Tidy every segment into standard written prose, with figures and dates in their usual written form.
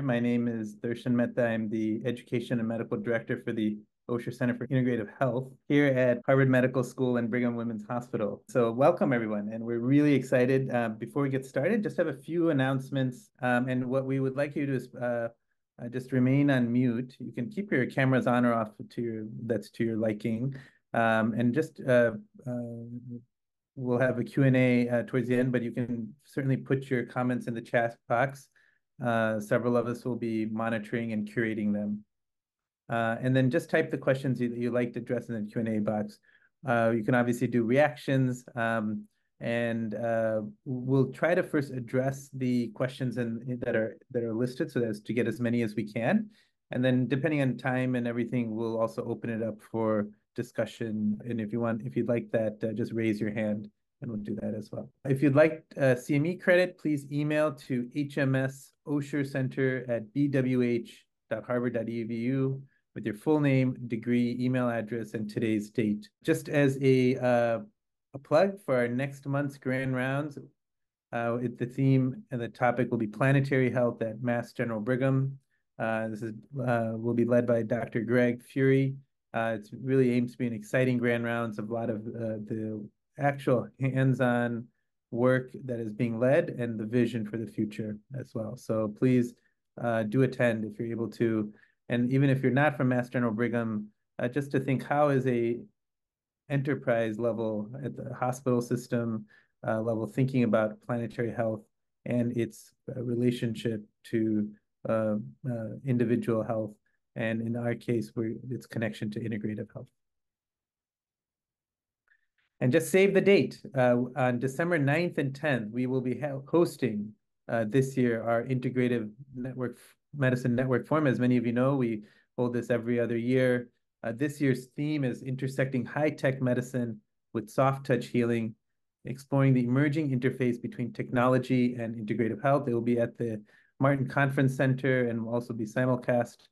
My name is Darshan Mehta. I'm the Education and Medical Director for the Osher Center for Integrative Health here at Harvard Medical School and Brigham Women's Hospital. So welcome everyone, and we're really excited. Before we get started, just have a few announcements. And what we would like you to do is just remain on mute. You can keep your cameras on or off that's to your liking. And just we'll have a Q&A towards the end, but you can certainly put your comments in the chat box. Several of us will be monitoring and curating them. And then just type the questions you like to address in the Q&A box. You can obviously do reactions, and we'll try to first address the questions that are listed so as to get as many as we can. And then depending on time and everything, we'll also open it up for discussion. And if you'd like that, just raise your hand and we'll do that as well. If you'd like CME credit, please email to hmsoshercenter@bwh.harvard.edu with your full name, degree, email address, and today's date. Just as a plug for our next month's grand rounds, the theme and the topic will be planetary health at Mass General Brigham. This will be led by Dr. Greg Fury. It really aims to be an exciting grand rounds of a lot of the actual hands-on work that is being led and the vision for the future as well. So please do attend if you're able to. And even if you're not from Mass General Brigham, just to think how is a enterprise level at the hospital system level thinking about planetary health and its relationship to individual health, and in our case, its connection to integrative health. And just save the date. On December 9th and 10th, we will be hosting this year our Integrative Medicine Network Forum. As many of you know, we hold this every other year. This year's theme is intersecting high-tech medicine with soft-touch healing, exploring the emerging interface between technology and integrative health. It will be at the Martin Conference Center and will also be simulcast.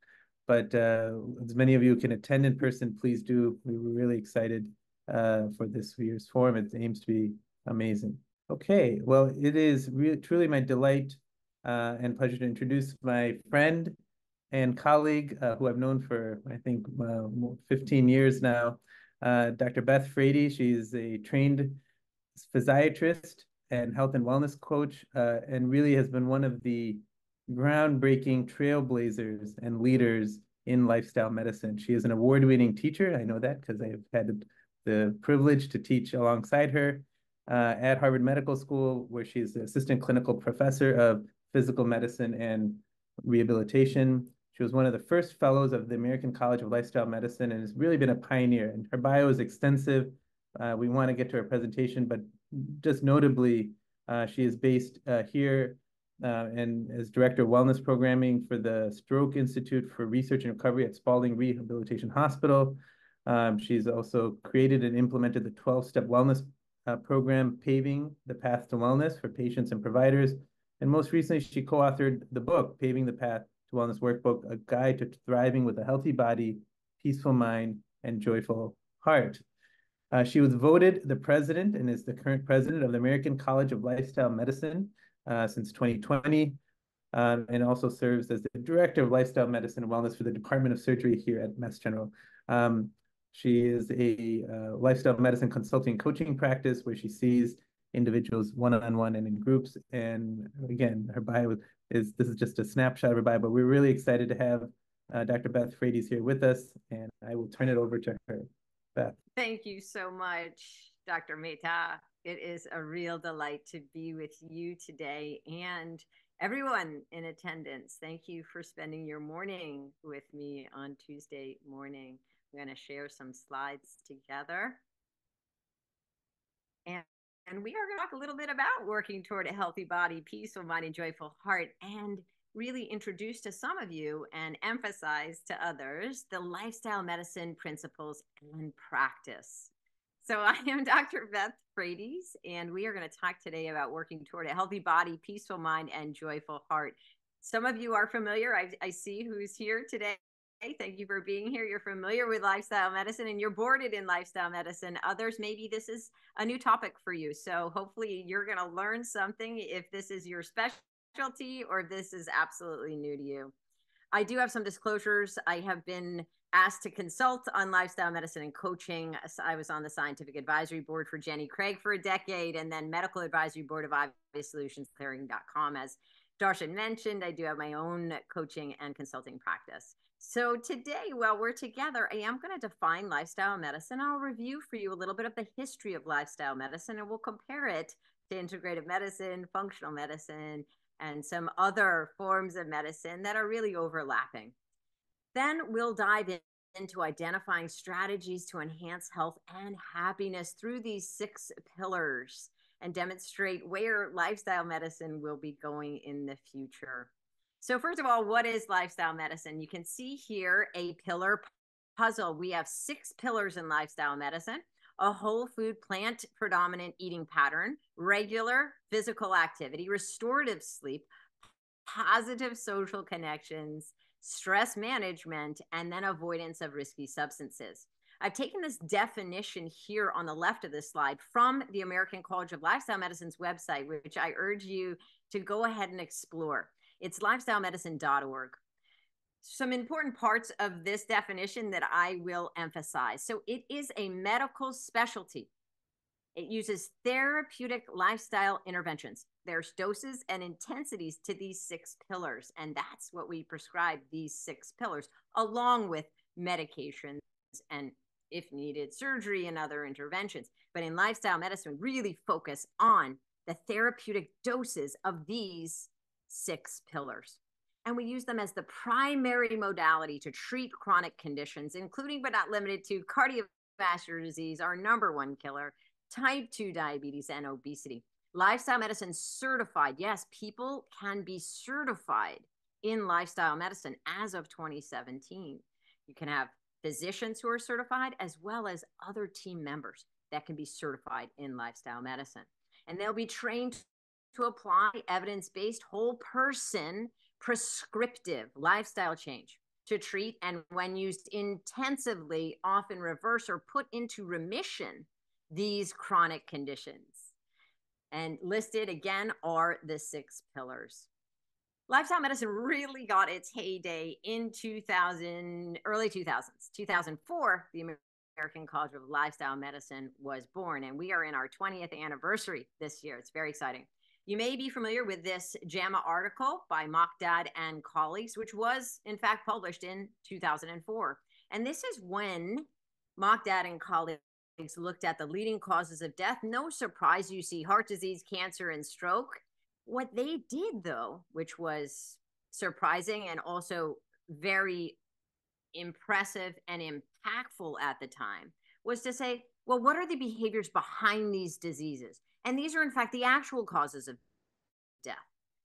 But as many of you can attend in person, please do. We were really excited for this year's forum. It aims to be amazing. Okay, well, it is truly my delight and pleasure to introduce my friend and colleague who I've known for, I think, 15 years now, Dr. Beth Frates. She's a trained physiatrist and health and wellness coach, and really has been one of the groundbreaking trailblazers and leaders in lifestyle medicine. She is an award-winning teacher. I know that because I've had the privilege to teach alongside her at Harvard Medical School, where she's the assistant clinical professor of physical medicine and rehabilitation. She was one of the first fellows of the American College of Lifestyle Medicine and has really been a pioneer. And her bio is extensive. We want to get to her presentation, but just notably, she is based here and as Director of Wellness Programming for the Stroke Institute for Research and Recovery at Spaulding Rehabilitation Hospital. She's also created and implemented the 12-step wellness program, Paving the Path to Wellness for patients and providers. And most recently, she co-authored the book, Paving the Path to Wellness Workbook, a guide to thriving with a healthy body, peaceful mind, and joyful heart. She was voted the president and is the current president of the American College of Lifestyle Medicine since 2020, and also serves as the director of lifestyle medicine and wellness for the Department of Surgery here at Mass General. She is a lifestyle medicine consulting coaching practice where she sees individuals one-on-one and in groups. And again, her bio this is just a snapshot of her bio, but we're really excited to have Dr. Beth Frates here with us, and I will turn it over to her. Beth. Thank you so much, Dr. Mehta. It is a real delight to be with you today and everyone in attendance. Thank you for spending your morning with me on Tuesday morning. I'm going to share some slides together. And we are going to talk a little bit about working toward a healthy body, peaceful mind, and joyful heart, and really introduce to some of you and emphasize to others the lifestyle medicine principles and practice. So I am Dr. Beth Frates, and we are going to talk today about working toward a healthy body, peaceful mind, and joyful heart. Some of you are familiar. I see who's here today. Thank you for being here. You're familiar with lifestyle medicine and you're boarded in lifestyle medicine. Others, maybe this is a new topic for you. So hopefully you're going to learn something if this is your specialty. specialty or if this is absolutely new to you. I do have some disclosures. I have been asked to consult on lifestyle medicine and coaching. I was on the scientific advisory board for Jenny Craig for a decade, and then medical advisory board of Obvious Solutions Clearing.com. As Darshan mentioned, I do have my own coaching and consulting practice. So today, while we're together, I am going to define lifestyle medicine. I'll review for you a little bit of the history of lifestyle medicine, and we'll compare it to integrative medicine, functional medicine, and some other forms of medicine that are really overlapping. Then we'll dive into identifying strategies to enhance health and happiness through these 6 pillars and demonstrate where lifestyle medicine will be going in the future. So first of all, what is lifestyle medicine? You can see here a pillar puzzle. We have 6 pillars in lifestyle medicine: a whole food plant predominant eating pattern, regular physical activity, restorative sleep, positive social connections, stress management, and then avoidance of risky substances. I've taken this definition here on the left of this slide from the American College of Lifestyle Medicine's website, which I urge you to go ahead and explore. It's lifestylemedicine.org. Some important parts of this definition that I will emphasize. So it is a medical specialty. It uses therapeutic lifestyle interventions. There's doses and intensities to these 6 pillars, and that's what we prescribe, these 6 pillars, along with medications and, if needed, surgery and other interventions. But in lifestyle medicine, we really focus on the therapeutic doses of these 6 pillars. And we use them as the primary modality to treat chronic conditions, including but not limited to cardiovascular disease, our #1 killer, type 2 diabetes, and obesity. Lifestyle medicine certified. Yes, people can be certified in lifestyle medicine as of 2017. You can have physicians who are certified as well as other team members that can be certified in lifestyle medicine. And they'll be trained to apply evidence-based whole person prescriptive lifestyle change to treat, and when used intensively, often reverse or put into remission these chronic conditions. And listed again are the 6 pillars. Lifestyle medicine really got its heyday in early 2000s. 2004, the American College of Lifestyle Medicine was born, and we are in our 20th anniversary this year. It's very exciting. You may be familiar with this JAMA article by Mokdad and colleagues, which was in fact published in 2004. And this is when Mokdad and colleagues looked at the leading causes of death. No surprise, you see heart disease, cancer, and stroke. What they did, though, which was surprising and also very impressive and impactful at the time, was to say, well, what are the behaviors behind these diseases? And these are, in fact, the actual causes of death.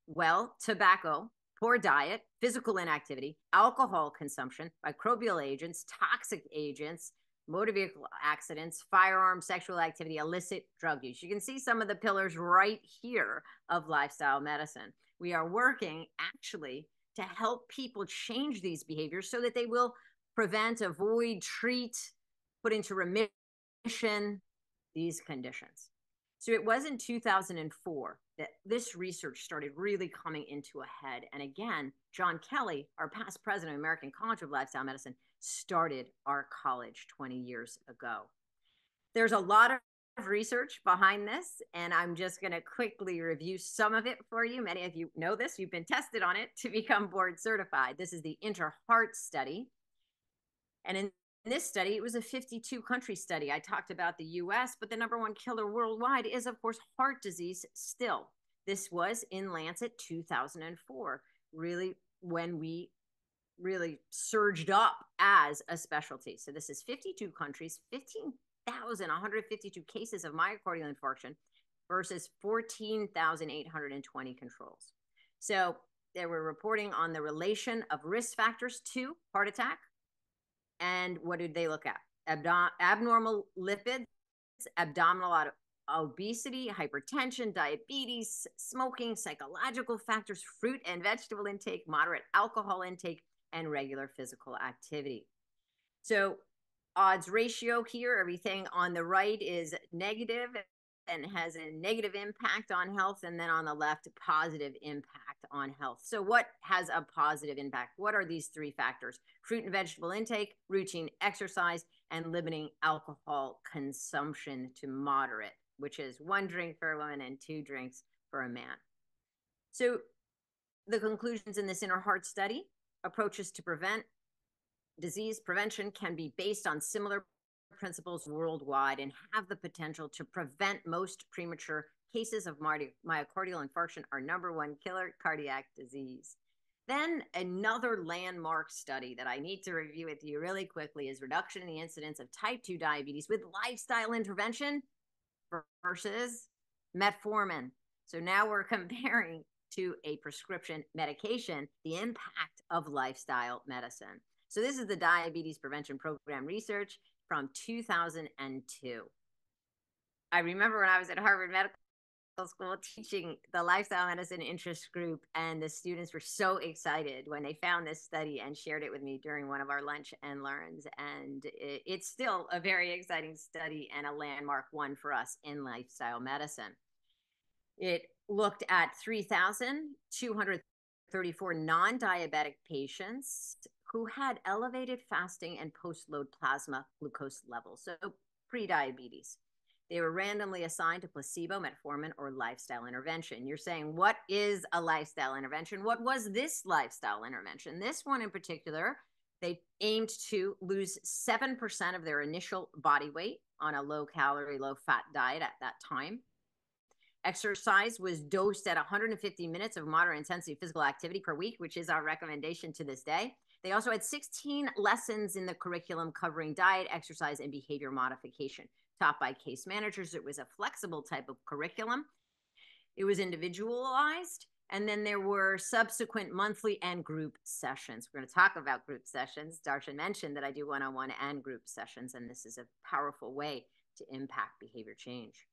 Well, tobacco, poor diet, physical inactivity, alcohol consumption, microbial agents, toxic agents, motor vehicle accidents, firearms, sexual activity, illicit drug use. You can see some of the pillars right here of lifestyle medicine. We are working actually to help people change these behaviors so that they will prevent, avoid, treat, put into remission these conditions. So it was in 2004 that this research started really coming into a head. And again, John Kelly, our past president of American College of Lifestyle Medicine, started our college 20 years ago. There's a lot of research behind this, and I'm just going to quickly review some of it for you. Many of you know this. You've been tested on it to become board certified. This is the InterHeart study. And in this study, it was a 52-country study. I talked about the US, but the #1 killer worldwide is, of course, heart disease still. This was in Lancet 2004, really when we really surged up as a specialty. So this is 52 countries, 15,152 cases of myocardial infarction versus 14,820 controls. So they were reporting on the relation of risk factors to heart attack. And what did they look at? Abnormal lipids, abdominal obesity, hypertension, diabetes, smoking, psychological factors, fruit and vegetable intake, moderate alcohol intake, and regular physical activity. So odds ratio here, everything on the right is negative and has a negative impact on health. And then on the left, positive impact impact on health. So what has a positive impact? What are these three factors? Fruit and vegetable intake, routine exercise, and limiting alcohol consumption to moderate, which is 1 drink for a woman and 2 drinks for a man. So the conclusions in this inner heart study: approaches to prevent disease prevention can be based on similar principles worldwide and have the potential to prevent most premature cases of myocardial infarction, our #1 killer, cardiac disease. Then another landmark study that I need to review with you really quickly is reduction in the incidence of type 2 diabetes with lifestyle intervention versus metformin. So now we're comparing to a prescription medication, the impact of lifestyle medicine. So this is the Diabetes Prevention Program research from 2002. I remember when I was at Harvard Medical School teaching the lifestyle medicine interest group, and the students were so excited when they found this study and shared it with me during one of our lunch and learns. And it's still a very exciting study and a landmark one for us in lifestyle medicine. It looked at 3,234 non-diabetic patients who had elevated fasting and post-load plasma glucose levels, so pre-diabetes. They were randomly assigned to placebo, metformin, or lifestyle intervention. You're saying, what is a lifestyle intervention? What was this lifestyle intervention? This one in particular, they aimed to lose 7% of their initial body weight on a low-calorie, low-fat diet at that time. Exercise was dosed at 150 minutes of moderate intensity physical activity per week, which is our recommendation to this day. They also had 16 lessons in the curriculum covering diet, exercise, and behavior modification, taught by case managers. It was a flexible type of curriculum. It was individualized. And then there were subsequent monthly and group sessions. We're going to talk about group sessions. Darshan mentioned that I do one-on-one and group sessions, and this is a powerful way to impact behavior change.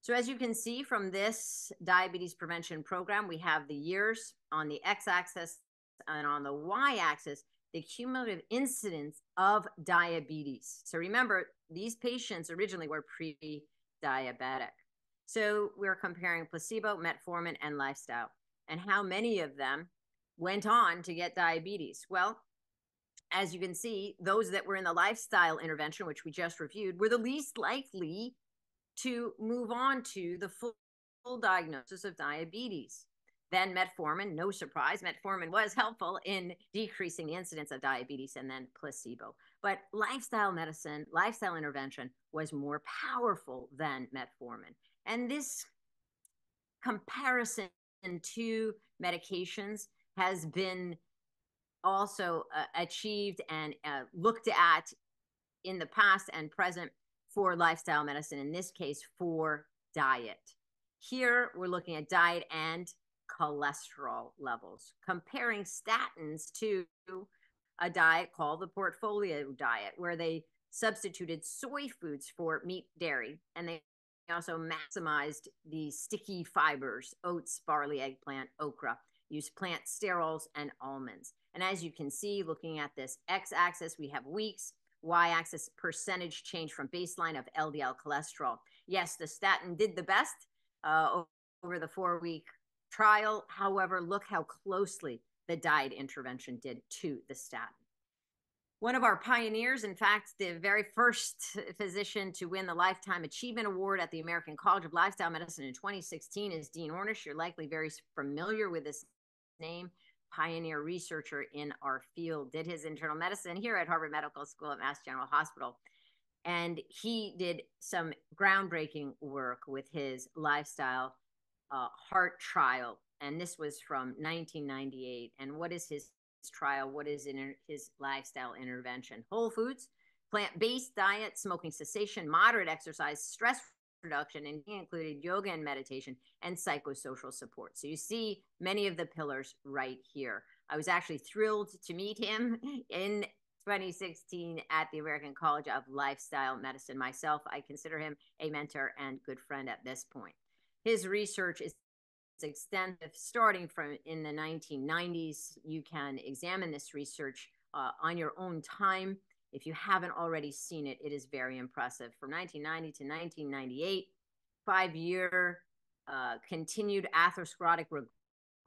So as you can see from this diabetes prevention program, we have the years on the x-axis, and on the y-axis, the cumulative incidence of diabetes. So remember, these patients originally were pre-diabetic. So we're comparing placebo, metformin, and lifestyle, and how many of them went on to get diabetes. Well, as you can see, those that were in the lifestyle intervention, which we just reviewed, were the least likely to move on to the full diagnosis of diabetes. Then metformin, no surprise, metformin was helpful in decreasing the incidence of diabetes, and then placebo. But lifestyle medicine, lifestyle intervention was more powerful than metformin. And this comparison to medications has been also achieved and looked at in the past and present for lifestyle medicine, in this case for diet. Here we're looking at diet and cholesterol levels, comparing statins to a diet called the portfolio diet, where they substituted soy foods for meat, dairy, and they also maximized the sticky fibers: oats, barley, eggplant, okra, used plant sterols, and almonds. And as you can see, looking at this x-axis, we have weeks, y-axis percentage change from baseline of LDL cholesterol. Yes, the statin did the best over the 4-week trial. However, look how closely the diet intervention did to the statin. One of our pioneers, in fact, the very first physician to win the Lifetime Achievement Award at the American College of Lifestyle Medicine in 2016 is Dean Ornish. You're likely very familiar with this name. Pioneer researcher in our field, did his internal medicine here at Harvard Medical School at Mass General Hospital. And he did some groundbreaking work with his lifestyle heart trial. And this was from 1998. And what is his trial? What is his lifestyle intervention? Whole foods, plant-based diet, smoking cessation, moderate exercise, stress reduction, and he included yoga and meditation and psychosocial support. So you see many of the pillars right here. I was actually thrilled to meet him in 2016 at the American College of Lifestyle Medicine. Myself, I consider him a mentor and good friend at this point. His research is extensive, starting from in the 1990s. You can examine this research on your own time. If you haven't already seen it, it is very impressive. From 1990 to 1998, 5-year continued atherosclerotic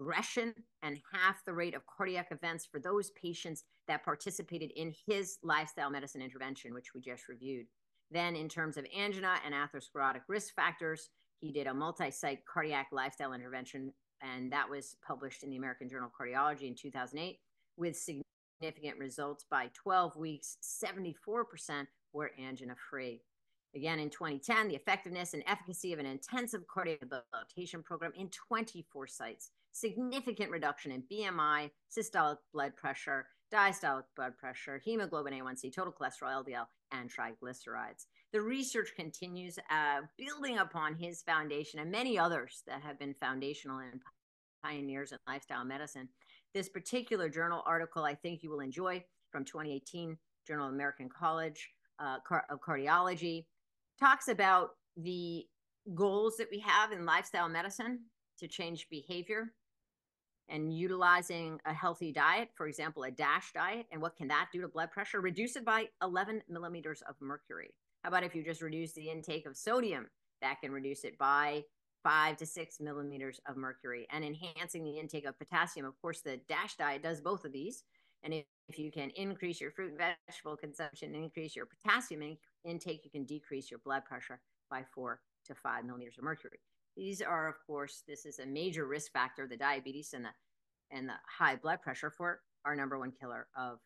progression and half the rate of cardiac events for those patients that participated in his lifestyle medicine intervention, which we just reviewed. Then, in terms of angina and atherosclerotic risk factors, he did a multi-site cardiac lifestyle intervention, and that was published in the American Journal of Cardiology in 2008 with significant results. By 12 weeks, 74% were angina-free. Again, in 2010, the effectiveness and efficacy of an intensive cardiac rehabilitation program in 24 sites, significant reduction in BMI, systolic blood pressure, diastolic blood pressure, hemoglobin A1C, total cholesterol, LDL, and triglycerides. The research continues, building upon his foundation and many others that have been foundational and pioneers in lifestyle medicine. This particular journal article, I think you will enjoy, from 2018, Journal of American College of Cardiology, talks about the goals that we have in lifestyle medicine to change behavior and utilizing a healthy diet, for example, a DASH diet. And what can that do to blood pressure? Reduce it by 11 millimeters of mercury. How about if you just reduce the intake of sodium? That can reduce it by 5 to 6 millimeters of mercury. And enhancing the intake of potassium. Of course, the DASH diet does both of these. And if you can increase your fruit and vegetable consumption, increase your potassium intake, you can decrease your blood pressure by 4 to 5 millimeters of mercury. These are, of course, this is a major risk factor, the diabetes and the high blood pressure, for our number one killer of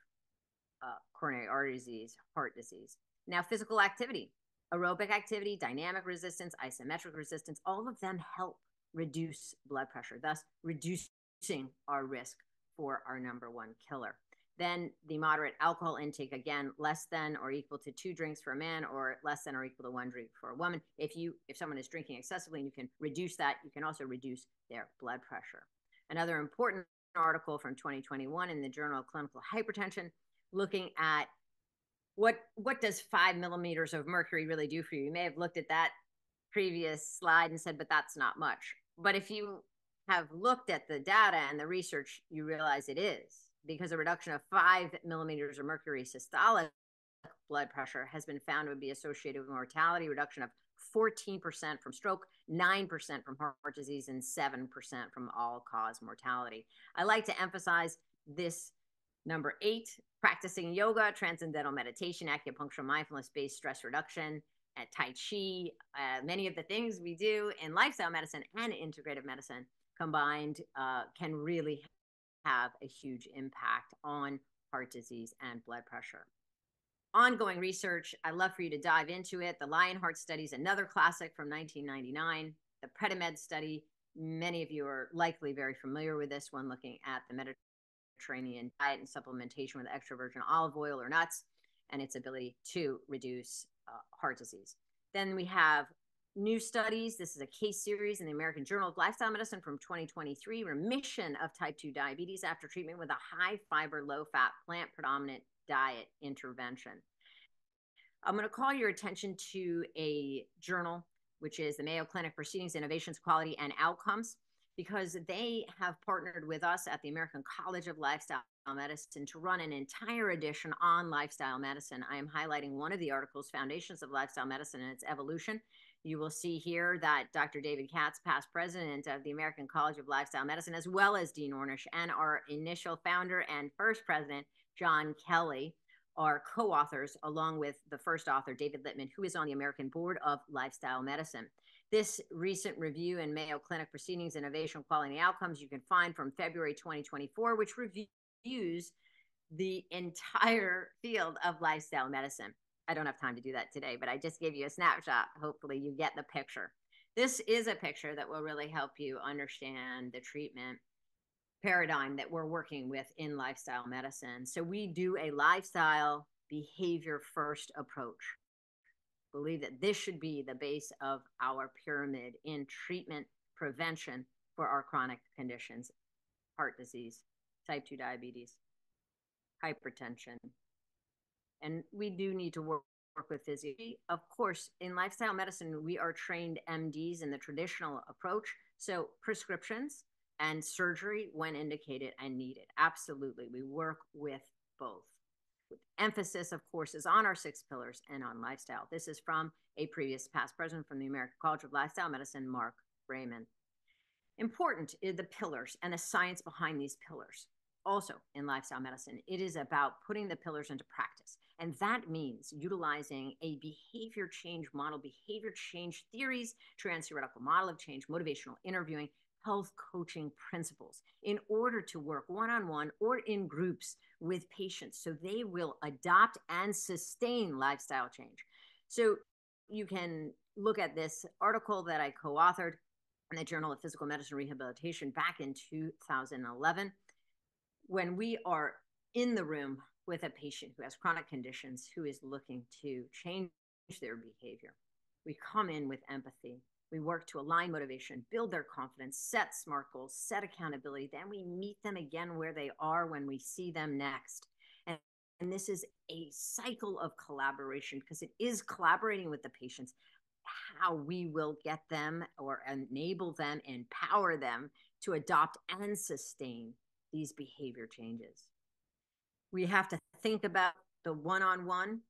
coronary artery disease, heart disease. Now, physical activity, aerobic activity, dynamic resistance, isometric resistance, all of them help reduce blood pressure, thus reducing our risk for our number one killer. Then the moderate alcohol intake, again, less than or equal to 2 drinks for a man, or less than or equal to 1 drink for a woman. If someone is drinking excessively and you can reduce that, you can also reduce their blood pressure. Another important article from 2021 in the Journal of Clinical Hypertension, looking at what does 5 millimeters of mercury really do for you? You may have looked at that previous slide and said, but that's not much. But if you have looked at the data and the research, you realize it is, because a reduction of 5 millimeters of mercury systolic blood pressure has been found to be associated with mortality reduction of 14% from stroke, 9% from heart disease, and 7% from all-cause mortality. I like to emphasize this number 8, practicing yoga, transcendental meditation, acupuncture, mindfulness-based stress reduction, at Tai Chi, many of the things we do in lifestyle medicine and integrative medicine combined can really have a huge impact on heart disease and blood pressure. Ongoing research, I'd love for you to dive into it. The Lionheart study is another classic from 1999. The Predimed study, many of you are likely very familiar with this one, looking at the Mediterranean diet and supplementation with extra virgin olive oil or nuts and its ability to reduce heart disease. Then we have new studies. This is a case series in the American Journal of Lifestyle Medicine from 2023, remission of type 2 diabetes after treatment with a high fiber, low fat, plant predominant diet intervention. I'm going to call your attention to a journal, which is the Mayo Clinic Proceedings, Innovations, Quality, and Outcomes, because they have partnered with us at the American College of Lifestyle Medicine to run an entire edition on lifestyle medicine. I am highlighting one of the articles, Foundations of Lifestyle Medicine and Its Evolution. You will see here that Dr. David Katz, past president of the American College of Lifestyle Medicine, as well as Dean Ornish, and our initial founder and first president, John Kelly, are co-authors, along with the first author, David Littman, who is on the American Board of Lifestyle Medicine. This recent review in Mayo Clinic Proceedings, Innovation, Quality, and Outcomes you can find from February 2024, which reviews the entire field of lifestyle medicine. I don't have time to do that today, but I just gave you a snapshot. Hopefully you get the picture. This is a picture that will really help you understand the treatment paradigm that we're working with in lifestyle medicine. So we do a lifestyle behavior first approach. Believe that this should be the base of our pyramid in treatment prevention for our chronic conditions, heart disease, type 2 diabetes, hypertension. And we do need to work with physiology. Of course, in lifestyle medicine, we are trained MDs in the traditional approach. So prescriptions and surgery when indicated and needed. Absolutely. We work with both. Emphasis, of course, is on our 6 pillars and on lifestyle. This is from a previous past president from the American College of Lifestyle Medicine, Mark Raymond. Important is the pillars and the science behind these pillars. Also, in lifestyle medicine, it is about putting the pillars into practice. And that means utilizing a behavior change model, behavior change theories, trans-theoretical model of change, motivational interviewing, health coaching principles in order to work one-on-one or in groups with patients so they will adopt and sustain lifestyle change. So you can look at this article that I co-authored in the Journal of Physical Medicine Rehabilitation back in 2011. When we are in the room with a patient who has chronic conditions, who is looking to change their behavior, we come in with empathy. We work to align motivation, build their confidence, set SMART goals, set accountability. Then we meet them again where they are when we see them next. And this is a cycle of collaboration because it is collaborating with the patients how we will get them or enable them, empower them to adopt and sustain these behavior changes. We have to think about the one-on-one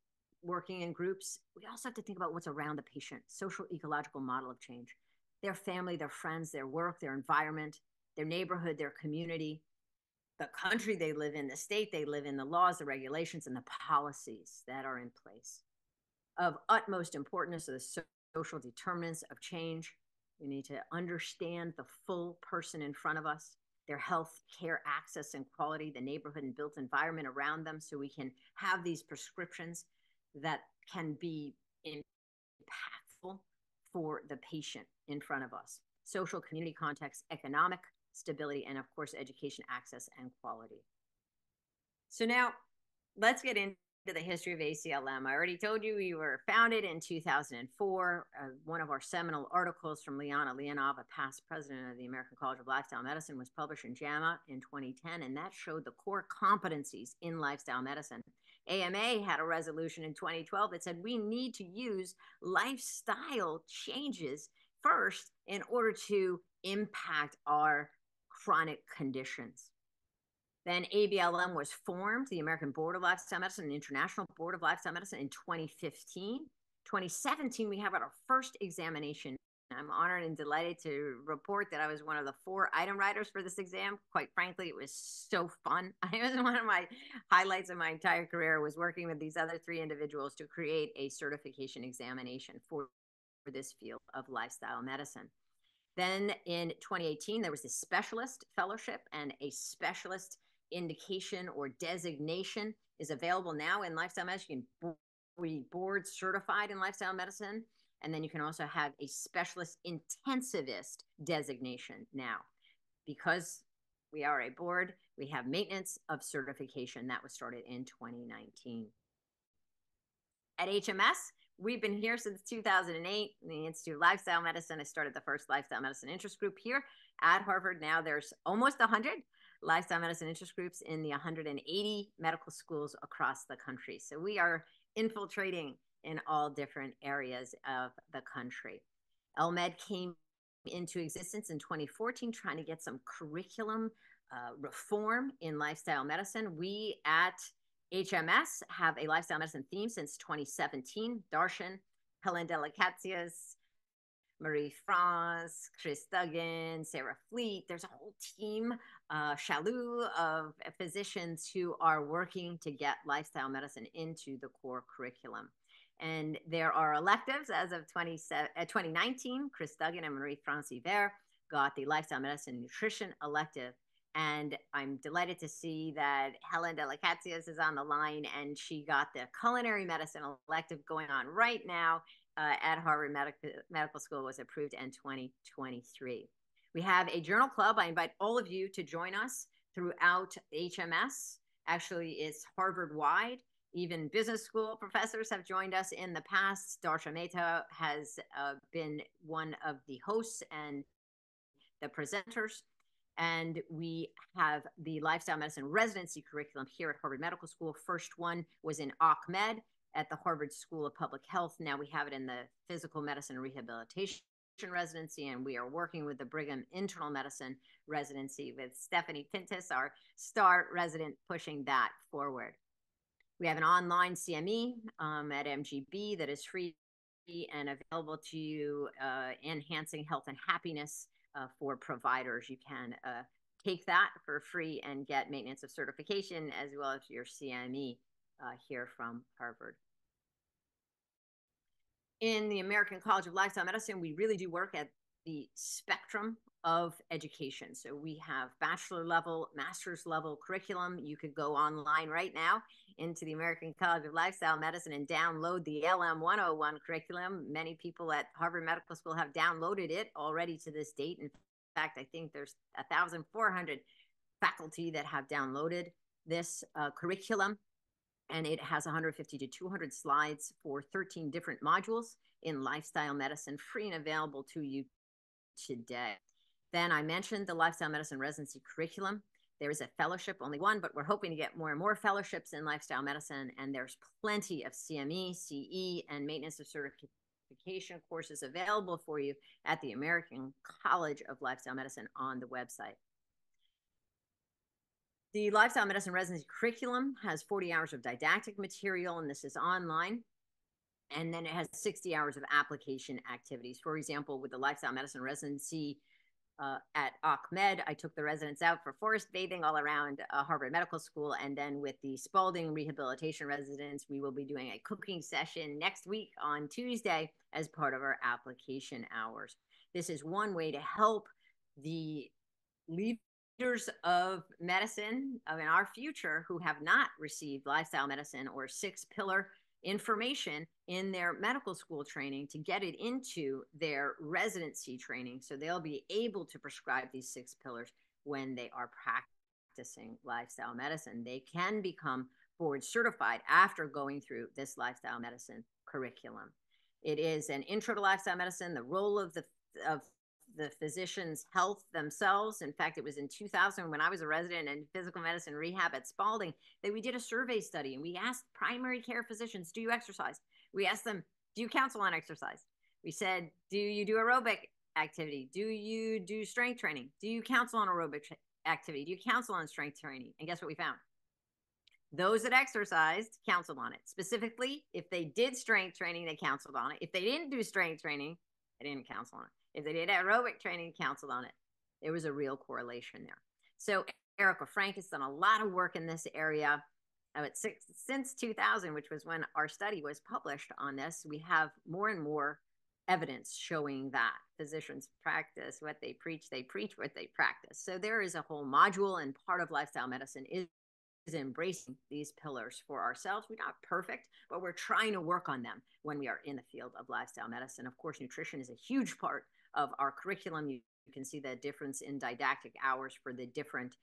working in groups. We also have to think about what's around the patient, social ecological model of change, their family, their friends, their work, their environment, their neighborhood, their community, the country they live in, the state they live in, the laws, the regulations, and the policies that are in place. Of utmost importance are the social determinants of change. We need to understand the full person in front of us, their health care access and quality, the neighborhood and built environment around them, so we can have these prescriptions that can be impactful for the patient in front of us. Social community context, economic stability, and of course, education access and quality. So now let's get into the history of ACLM. I already told you we were founded in 2004. One of our seminal articles from Liana Leonov, a past president of the American College of Lifestyle Medicine, was published in JAMA in 2010, and that showed the core competencies in lifestyle medicine. AMA had a resolution in 2012 that said we need to use lifestyle changes first in order to impact our chronic conditions. Then ABLM was formed, the American Board of Lifestyle Medicine, the International Board of Lifestyle Medicine, in 2015. 2017, we have our first examination. I'm honored and delighted to report that I was one of the 4 item writers for this exam. Quite frankly, it was so fun. It was one of my highlights of my entire career, was working with these other 3 individuals to create a certification examination for this field of lifestyle medicine. Then in 2018, there was the specialist fellowship, and a specialist indication or designation is available now in lifestyle medicine. You can be board certified in lifestyle medicine, and then you can also have a specialist intensivist designation now. Because we are a board, we have maintenance of certification that was started in 2019. At HMS, we've been here since 2008. The Institute of Lifestyle Medicine. I started the first lifestyle medicine interest group here at Harvard. Now there's almost 100 lifestyle medicine interest groups in the 180 medical schools across the country. So we are infiltrating in all different areas of the country. LMED came into existence in 2014, trying to get some curriculum reform in lifestyle medicine. We at HMS have a lifestyle medicine theme since 2017. Darshan, Helen Delicatsias, Marie-France, Chris Duggan, Sarah Fleet. There's a whole team, Shalou, of physicians who are working to get lifestyle medicine into the core curriculum. And there are electives as of 2019. Chris Duggan and Marie-France Hiver got the lifestyle medicine nutrition elective. And I'm delighted to see that Helen Delicatsias is on the line, and she got the culinary medicine elective going on right now at Harvard Medical School, was approved in 2023. We have a journal club. I invite all of you to join us throughout HMS. Actually, it's Harvard-wide. Even business school professors have joined us in the past. Darsha Mehta has been one of the hosts and the presenters. And we have the lifestyle medicine residency curriculum here at Harvard Medical School. First one was in OCMED at the Harvard School of Public Health. Now we have it in the physical medicine rehabilitation residency, and we are working with the Brigham Internal Medicine residency with Stephanie Pintus, our star resident, pushing that forward. We have an online CME at MGB that is free and available to you, enhancing health and happiness for providers. You can take that for free and get maintenance of certification as well as your CME here from Harvard. In the American College of Lifestyle Medicine, we really do work at the spectrum of education. So we have bachelor level, master's level curriculum. You could go online right now into the American College of Lifestyle Medicine and download the LM 101 curriculum. Many people at Harvard Medical School have downloaded it already to this date. In fact, I think there's 1,400 faculty that have downloaded this curriculum. And it has 150 to 200 slides for 13 different modules in lifestyle medicine, free and available to you today. Then I mentioned the lifestyle medicine residency curriculum. There is a fellowship, only one, but we're hoping to get more and more fellowships in lifestyle medicine. And there's plenty of CME, CE, and maintenance of certification courses available for you at the American College of Lifestyle Medicine on the website. The lifestyle medicine residency curriculum has 40 hours of didactic material, and this is online. And then it has 60 hours of application activities. For example, with the lifestyle medicine residency at ACMED, I took the residents out for forest bathing all around Harvard Medical School. And then with the Spalding rehabilitation residents, we will be doing a cooking session next week on Tuesday as part of our application hours. This is one way to help the leaders of medicine in our future who have not received lifestyle medicine or 6-pillar information in their medical school training to get it into their residency training, so they'll be able to prescribe these 6 pillars when they are practicing lifestyle medicine. They can become board certified after going through this lifestyle medicine curriculum. It is an intro to lifestyle medicine, the role of the physician's health themselves. In fact, it was in 2000 when I was a resident in physical medicine rehab at Spalding that we did a survey study, and we asked primary care physicians, do you exercise? We asked them, do you counsel on exercise? We said, do you do aerobic activity? Do you do strength training? Do you counsel on aerobic activity? Do you counsel on strength training? And guess what we found? Those that exercised counseled on it. Specifically, if they did strength training, they counseled on it. If they didn't do strength training, they didn't counsel on it. If they did aerobic training, counseled on it. There was a real correlation there. So Erica Frank has done a lot of work in this area. Since 2000, which was when our study was published on this, we have more and more evidence showing that physicians practice what they preach what they practice. So there is a whole module, and part of lifestyle medicine is embracing these pillars for ourselves. We're not perfect, but we're trying to work on them when we are in the field of lifestyle medicine. Of course, nutrition is a huge part of our curriculum. You can see the difference in didactic hours for the different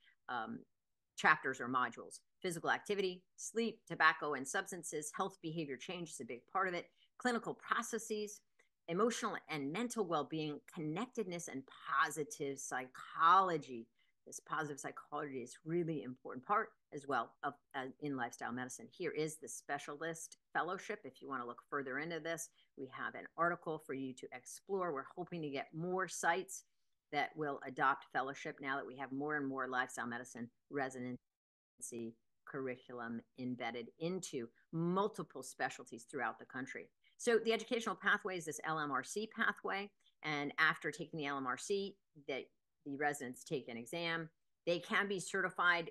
chapters or modules. Physical activity, sleep, tobacco and substances, health behavior change is a big part of it. Clinical processes, emotional and mental well-being, connectedness, and positive psychology. This positive psychology is really important part as well of in lifestyle medicine. Here is the specialist fellowship. If you want to look further into this, we have an article for you to explore. We're hoping to get more sites that will adopt fellowship now that we have more and more lifestyle medicine residency curriculum embedded into multiple specialties throughout the country. So the educational pathway is this LMRC pathway. And after taking the LMRC, the residents take an exam. They can be certified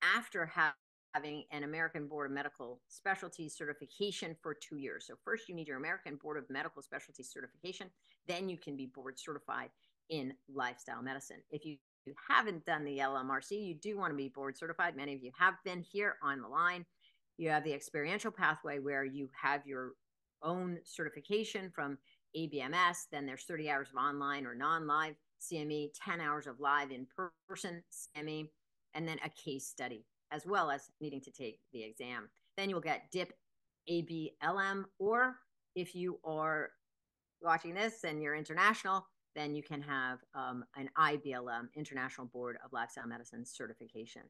after having an American Board of Medical Specialties certification for 2 years. So first you need your American Board of Medical Specialties certification, then you can be board certified in lifestyle medicine. If you haven't done the LMRC, you do want to be board certified. Many of you have been here on the line. You have the experiential pathway where you have your own certification from ABMS. Then there's 30 hours of online or non-live CME, 10 hours of live in-person CME, and then a case study, as well as needing to take the exam. Then you'll get DIP ABLM, or if you are watching this and you're international, then you can have an IBLM, International Board of Lifestyle Medicine certification.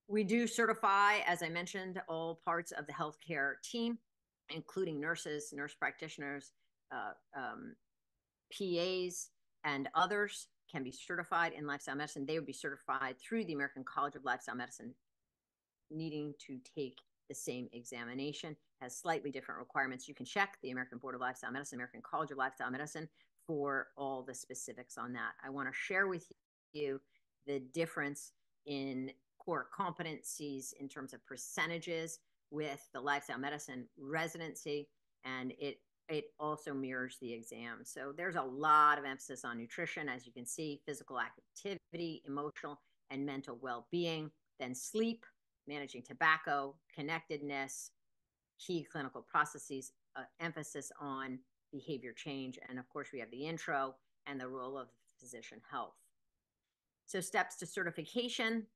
We do certify, as I mentioned, all parts of the healthcare team, including nurses, nurse practitioners, PAs, and others can be certified in lifestyle medicine. They would be certified through the American College of Lifestyle Medicine, needing to take the same examination. Has slightly different requirements. You can check the American Board of Lifestyle Medicine, American College of Lifestyle Medicine for all the specifics on that. I want to share with you the difference in core competencies in terms of percentages with the lifestyle medicine residency, and it also mirrors the exam. So there's a lot of emphasis on nutrition, as you can see, physical activity, emotional and mental well-being, then sleep, managing tobacco, connectedness, key clinical processes, emphasis on behavior change. And of course, we have the intro and the role of physician health. So steps to certification: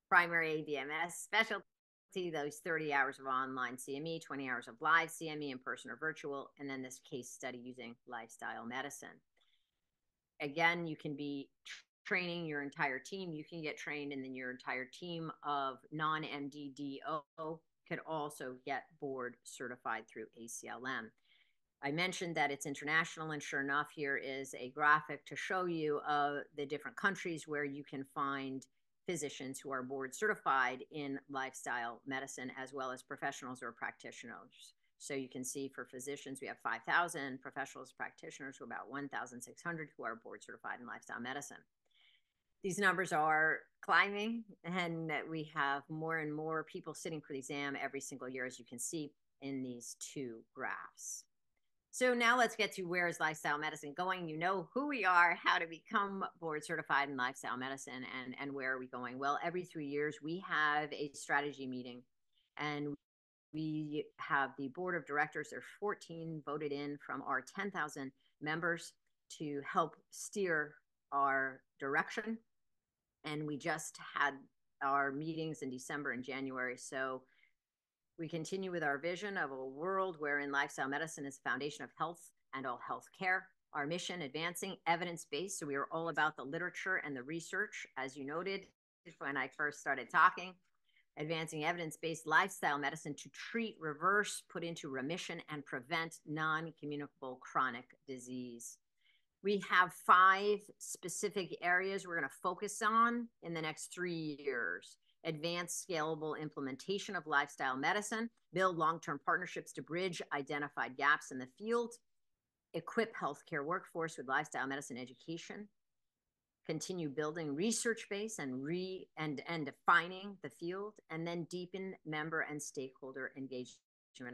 primary AVMS specialty, those 30 hours of online CME, 20 hours of live CME, in person or virtual, and then this case study using lifestyle medicine. Again, you can be training your entire team. You can get trained, and then your entire team of non-MDDO could also get board certified through ACLM. I mentioned that it's international, and sure enough, here is a graphic to show you the different countries where you can find physicians who are board certified in lifestyle medicine, as well as professionals or practitioners. So you can see for physicians, we have 5,000, professionals, practitioners, who are about 1,600 who are board certified in lifestyle medicine. These numbers are climbing, and we have more and more people sitting for the exam every single year, as you can see in these two graphs. So now let's get to where is lifestyle medicine going. You know who we are, how to become board certified in lifestyle medicine, and where are we going? Well, every 3 years, we have a strategy meeting, and we have the board of directors. There's 14 voted in from our 10,000 members to help steer our direction. And we just had our meetings in December and January. So we continue with our vision of a world wherein lifestyle medicine is the foundation of health and all health care. Our mission: advancing evidence-based. So we are all about the literature and the research, as you noted when I first started talking. Advancing evidence-based lifestyle medicine to treat, reverse, put into remission, and prevent non-communicable chronic disease. We have 5 specific areas we're going to focus on in the next 3 years: advance scalable implementation of lifestyle medicine, build long-term partnerships to bridge identified gaps in the field, equip healthcare workforce with lifestyle medicine education, continue building research base and defining the field, and then deepen member and stakeholder engagement.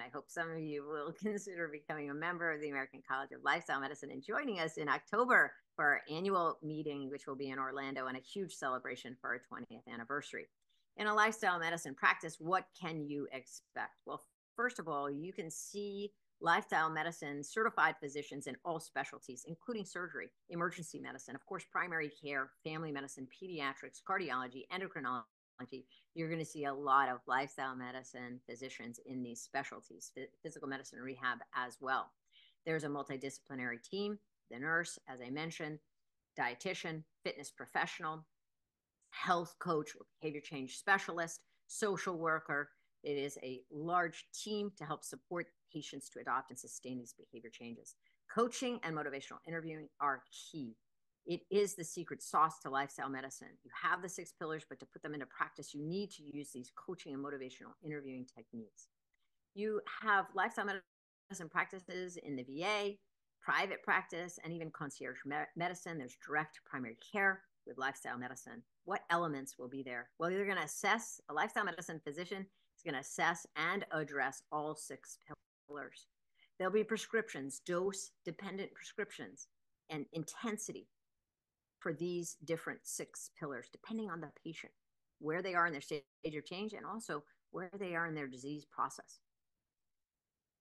I hope some of you will consider becoming a member of the American College of Lifestyle Medicine and joining us in October for our annual meeting, which will be in Orlando, and a huge celebration for our 20th anniversary. In a lifestyle medicine practice, what can you expect? Well, first of all, you can see lifestyle medicine certified physicians in all specialties, including surgery, emergency medicine, of course, primary care, family medicine, pediatrics, cardiology, endocrinology. You're going to see a lot of lifestyle medicine physicians in these specialties, physical medicine and rehab as well. There's a multidisciplinary team: the nurse, as I mentioned, dietitian, fitness professional, health coach or behavior change specialist, social worker. It is a large team to help support patients to adopt and sustain these behavior changes. Coaching and motivational interviewing are key. It is the secret sauce to lifestyle medicine. You have the 6 pillars, but to put them into practice, you need to use these coaching and motivational interviewing techniques. You have lifestyle medicine practices in the VA, private practice, and even concierge medicine. There's direct primary care with lifestyle medicine. What elements will be there? Well, you're going to assess, a lifestyle medicine physician is going to assess and address all 6 pillars. There'll be prescriptions, dose-dependent prescriptions, and intensity for these different 6 pillars, depending on the patient, where they are in their stage of change, and also where they are in their disease process,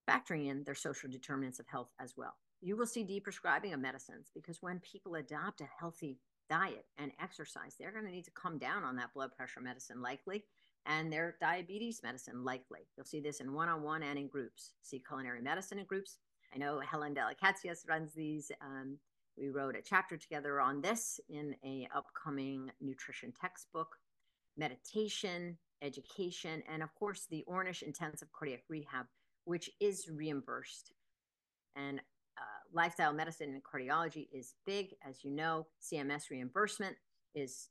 factoring in their social determinants of health as well. You will see deprescribing of medicines, because when people adopt a healthy diet and exercise, they're going to need to come down on that blood pressure medicine likely, and their diabetes medicine likely. You'll see this in one-on-one and in groups. See culinary medicine in groups. I know Helen Delicatsias runs these. We wrote a chapter together on this in an upcoming nutrition textbook. Meditation, education, and of course the Ornish Intensive Cardiac Rehab, which is reimbursed. And lifestyle medicine and cardiology is big. As you know, CMS reimbursement is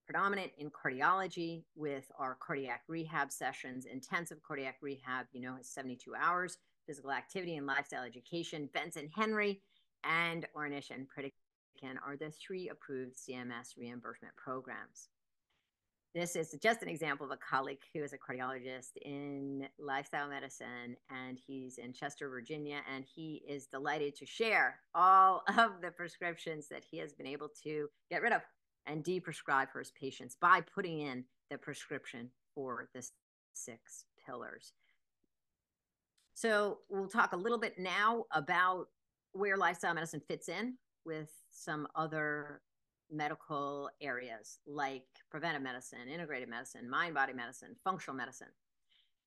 predominant in cardiology with our cardiac rehab sessions. Intensive cardiac rehab, is 72 hours. Physical activity and lifestyle education. Benson Henry and Ornish and Pritikin are the 3 approved CMS reimbursement programs. This is just an example of a colleague who is a cardiologist in lifestyle medicine, and he's in Chester, Virginia, and he is delighted to share all of the prescriptions that he has been able to get rid of and de-prescribe for his patients by putting in the prescription for the 6 pillars. So we'll talk a little bit now about where lifestyle medicine fits in with some other medical areas like preventive medicine, integrative medicine, mind-body medicine, functional medicine.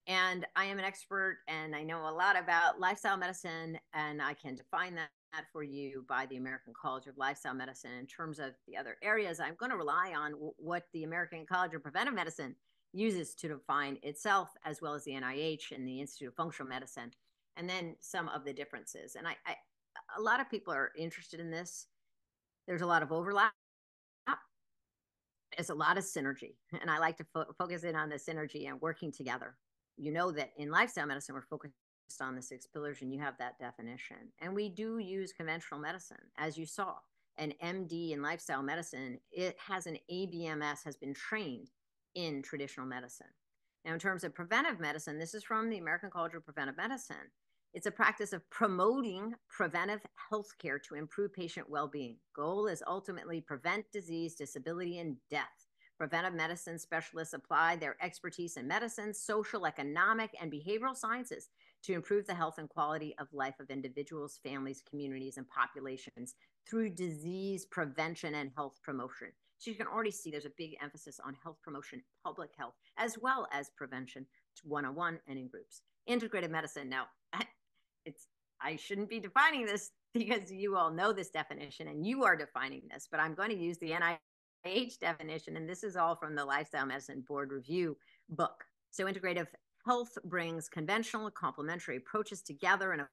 And I am an expert and I know a lot about lifestyle medicine, and I can define that for you by the American College of Lifestyle Medicine. In terms of the other areas, I'm going to rely on what the American College of Preventive Medicine uses to define itself, as well as the NIH and the Institute of Functional Medicine, and then some of the differences. And a lot of people are interested in this. There's a lot of overlap. There's a lot of synergy, and I like to focus in on the synergy and working together. You know that in lifestyle medicine, we're focused on the 6 pillars, and you have that definition. And we do use conventional medicine, as you saw. An MD in lifestyle medicine, it has an ABMS, has been trained in traditional medicine. Now, in terms of preventive medicine, this is from the American College of Preventive Medicine. It's a practice of promoting preventive health care to improve patient well-being. Goal is ultimately prevent disease, disability, and death. Preventive medicine specialists apply their expertise in medicine, social, economic, and behavioral sciences to improve the health and quality of life of individuals, families, communities, and populations through disease prevention and health promotion. So you can already see there's a big emphasis on health promotion, public health, as well as prevention, one-on-one and in groups. Integrative medicine. Now, I shouldn't be defining this because you all know this definition and you are defining this, but I'm going to use the NIH definition, and this is all from the Lifestyle Medicine Board Review book. So integrative health brings conventional and complementary approaches together in a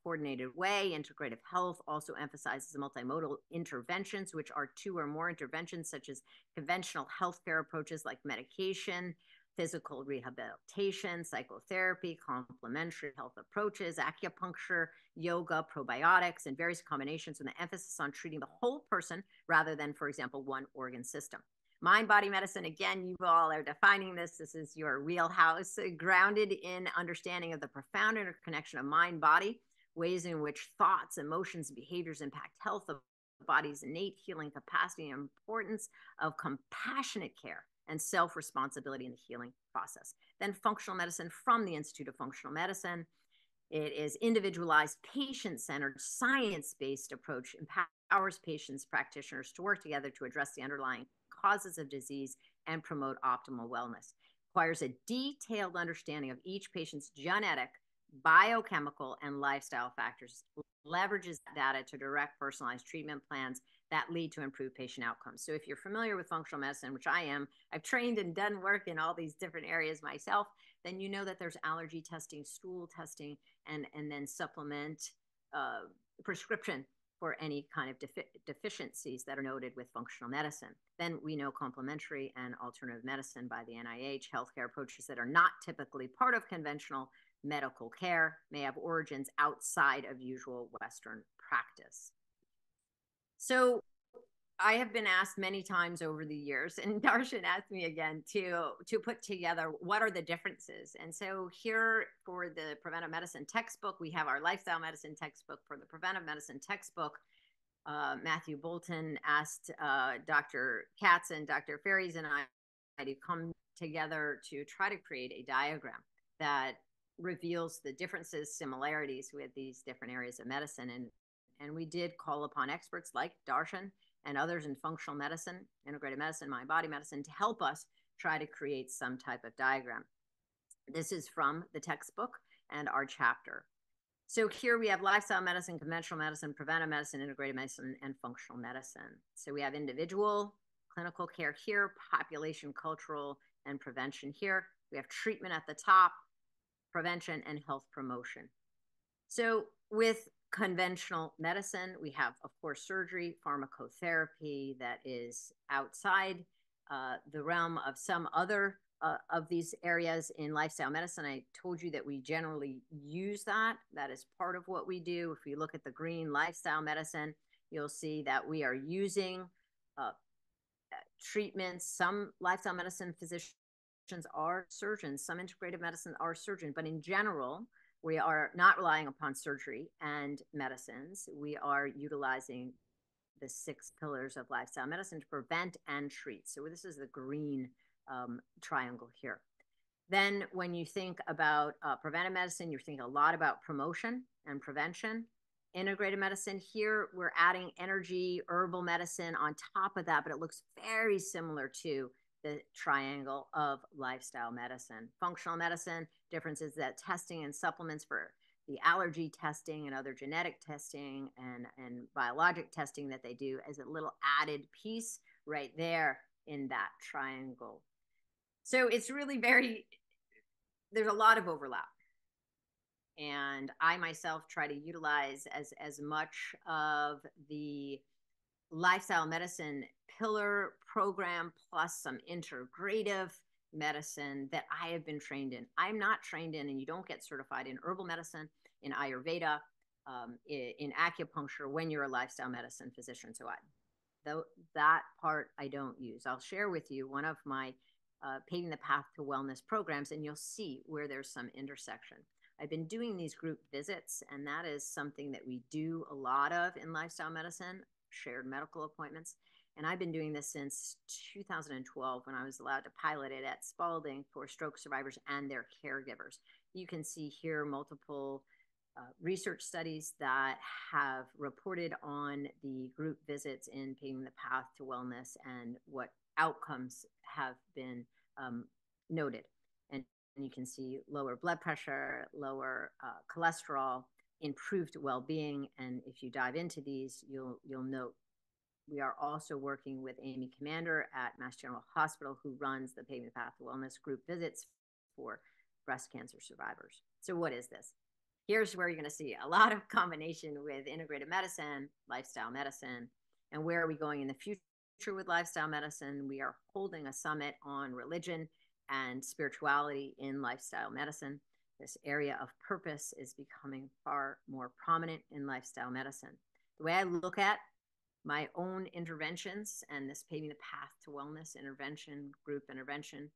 coordinated way. Integrative health also emphasizes multimodal interventions, which are 2 or more interventions, such as conventional healthcare approaches like medication, physical rehabilitation, psychotherapy, complementary health approaches, acupuncture, yoga, probiotics, and various combinations with an emphasis on treating the whole person rather than, for example, one organ system. Mind-body medicine, again, you all are defining this. This is your wheelhouse, grounded in understanding of the profound interconnection of mind-body, ways in which thoughts, emotions, and behaviors impact health, of the body's innate healing capacity, and importance of compassionate care and self-responsibility in the healing process. Then functional medicine from the Institute of Functional Medicine. It is individualized, patient-centered, science-based approach, empowers patients, practitioners to work together to address the underlying causes of disease and promote optimal wellness. Requires a detailed understanding of each patient's genetic, biochemical, and lifestyle factors, leverages data to direct personalized treatment plans that lead to improved patient outcomes. So if you're familiar with functional medicine, which I am, I've trained and done work in all these different areas myself, then you know that there's allergy testing, stool testing, and then supplement prescription for any kind of deficiencies that are noted with functional medicine. Then we know complementary and alternative medicine by the NIH, healthcare approaches that are not typically part of conventional medical care, may have origins outside of usual Western practice. So I have been asked many times over the years, and Darshan asked me again to put together what are the differences. And so here for the preventive medicine textbook, we have our lifestyle medicine textbook. For the preventive medicine textbook, Matthew Bolton asked Dr. Katz and Dr. Ferries and I to come together to try to create a diagram that reveals the differences, similarities with these different areas of medicine. And we did call upon experts like Darshan and others in functional medicine, integrative medicine, mind-body medicine, to help us try to create some type of diagram. This is from the textbook and our chapter. So here we have lifestyle medicine, conventional medicine, preventive medicine, integrative medicine, and functional medicine. So we have individual, clinical care here, population, cultural, and prevention here. We have treatment at the top, prevention, and health promotion. So with conventional medicine, we have, of course, surgery, pharmacotherapy that is outside the realm of some other of these areas in lifestyle medicine. I told you that we generally use that. That is part of what we do. If you look at the green lifestyle medicine, you'll see that we are using treatments. Some lifestyle medicine physicians are surgeons, some integrative medicine are surgeons, but in general, we are not relying upon surgery and medicines. We are utilizing the 6 pillars of lifestyle medicine to prevent and treat. So this is the green triangle here. Then when you think about preventive medicine, you're thinking a lot about promotion and prevention. Integrative medicine, here we're adding energy, herbal medicine on top of that, but it looks very similar to the triangle of lifestyle medicine. Functional medicine, difference is that testing and supplements for the allergy testing and other genetic testing and biologic testing that they do as a little added piece right there in that triangle. So it's really there's a lot of overlap. And I myself try to utilize as much of the lifestyle medicine pillar program plus some integrative medicine that I have been trained in. I'm not trained in, and you don't get certified in herbal medicine, in Ayurveda, in acupuncture when you're a lifestyle medicine physician. So that part I don't use. I'll share with you one of my Paving the Path to Wellness programs, and you'll see where there's some intersection. I've been doing these group visits, and that is something that we do a lot of in lifestyle medicine, shared medical appointments. And I've been doing this since 2012 when I was allowed to pilot it at Spalding for stroke survivors and their caregivers. You can see here multiple research studies that have reported on the group visits in Paving the Path to Wellness and what outcomes have been noted. And you can see lower blood pressure, lower cholesterol, improved well-being. And if you dive into these, you'll note we are also working with Amy Commander at Mass General Hospital, who runs the Paving the Path to Wellness group visits for breast cancer survivors. So what is this? Here's where you're going to see a lot of combination with integrative medicine, lifestyle medicine, and where are we going in the future with lifestyle medicine? We are holding a summit on religion and spirituality in lifestyle medicine. This area of purpose is becoming far more prominent in lifestyle medicine. The way I look at my own interventions and this Paving the Path to Wellness intervention, group intervention